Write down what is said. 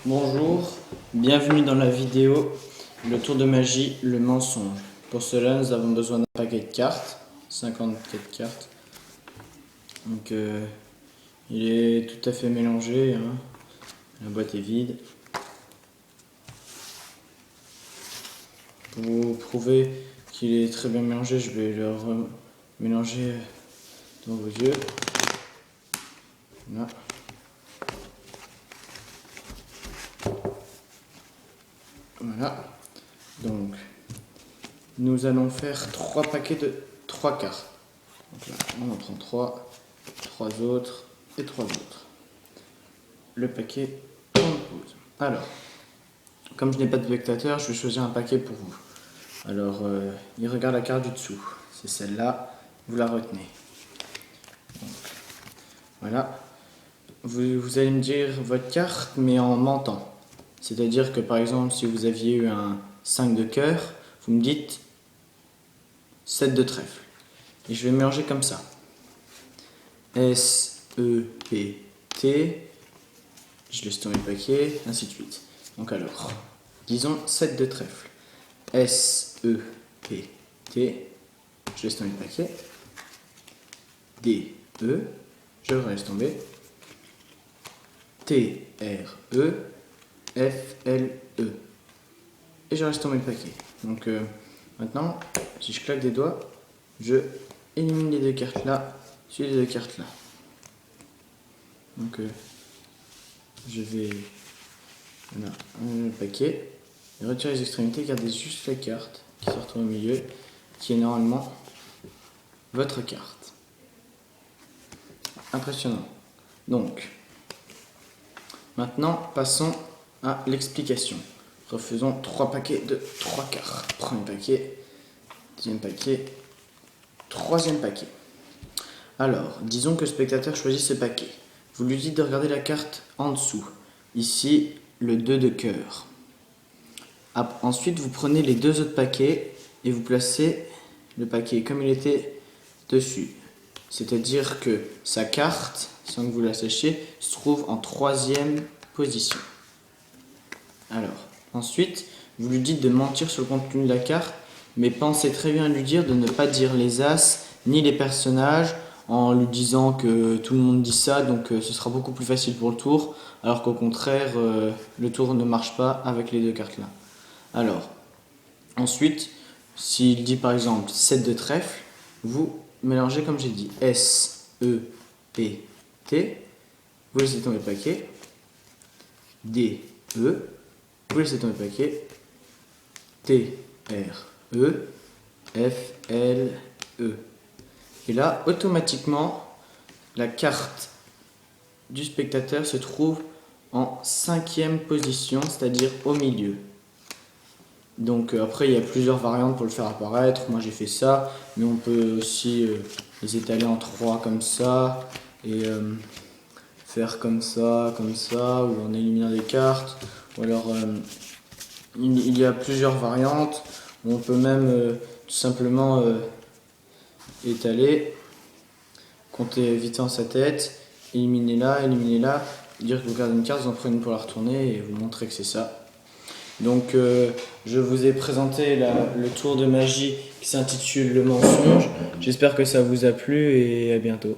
Bonjour, bienvenue dans la vidéo Le tour de magie, le mensonge. Pour cela, nous avons besoin d'un paquet de cartes, 54 cartes. Donc, il est tout à fait mélangé, hein. La boîte est vide. Pour vous prouver qu'il est très bien mélangé, je vais le mélanger devant vos yeux. Voilà. Voilà, donc nous allons faire 3 paquets de 3 cartes. Donc là, on en prend 3 autres et 3 autres. Le paquet, on le pose. Alors, comme je n'ai pas de spectateur, je vais choisir un paquet pour vous. Alors, il regarde la carte du dessous. C'est celle-là, vous la retenez. Donc, voilà. Vous allez me dire votre carte, mais en mentant. C'est-à-dire que par exemple, si vous aviez eu un 5 de cœur, vous me dites 7 de trèfle. Et je vais mélanger comme ça. S, E, P, T. Je laisse tomber le paquet, ainsi de suite. Donc alors, disons 7 de trèfle. S, E, P, T. Je laisse tomber le paquet. D, E. Je le laisse tomber. T, R, E. F, L, E. Et je laisse tomber le paquet. Donc maintenant, si je claque des doigts, je élimine les deux cartes là, sur les deux cartes là. Donc je vais voilà, le paquet, et retirer les extrémités, gardez juste la carte qui se retrouve au milieu, qui est normalement votre carte. Impressionnant. Donc, maintenant passons à l'explication. Refaisons 3 paquets de 3 cartes. Premier paquet, deuxième paquet, troisième paquet. Alors, disons que le spectateur choisit ce paquet. Vous lui dites de regarder la carte en dessous. Ici, le 2 de cœur. Ensuite, vous prenez les 2 autres paquets et vous placez le paquet comme il était dessus. C'est-à-dire que sa carte, sans que vous la sachiez, se trouve en 3e position. Alors, ensuite, vous lui dites de mentir sur le contenu de la carte, mais pensez très bien à lui dire de ne pas dire les as ni les personnages en lui disant que tout le monde dit ça, donc ce sera beaucoup plus facile pour le tour, alors qu'au contraire, le tour ne marche pas avec les deux cartes là. Alors, ensuite, s'il dit par exemple 7 de trèfle, vous mélangez comme j'ai dit S, E, P, T, vous laissez tomber le paquet, D, E, vous laissez tomber le paquet, T, R, E, F, L, E. Et là, automatiquement, la carte du spectateur se trouve en 5e position, c'est-à-dire au milieu. Donc après, il y a plusieurs variantes pour le faire apparaître. Moi, j'ai fait ça, mais on peut aussi les étaler en 3 comme ça, et faire comme ça, ou en éliminant des cartes. Ou alors, il y a plusieurs variantes. On peut même tout simplement étaler, compter vite dans sa tête, éliminer là, dire que vous gardez une carte, vous en prenez une pour la retourner et vous montrer que c'est ça. Donc je vous ai présenté le tour de magie qui s'intitule Le mensonge. J'espère que ça vous a plu et à bientôt.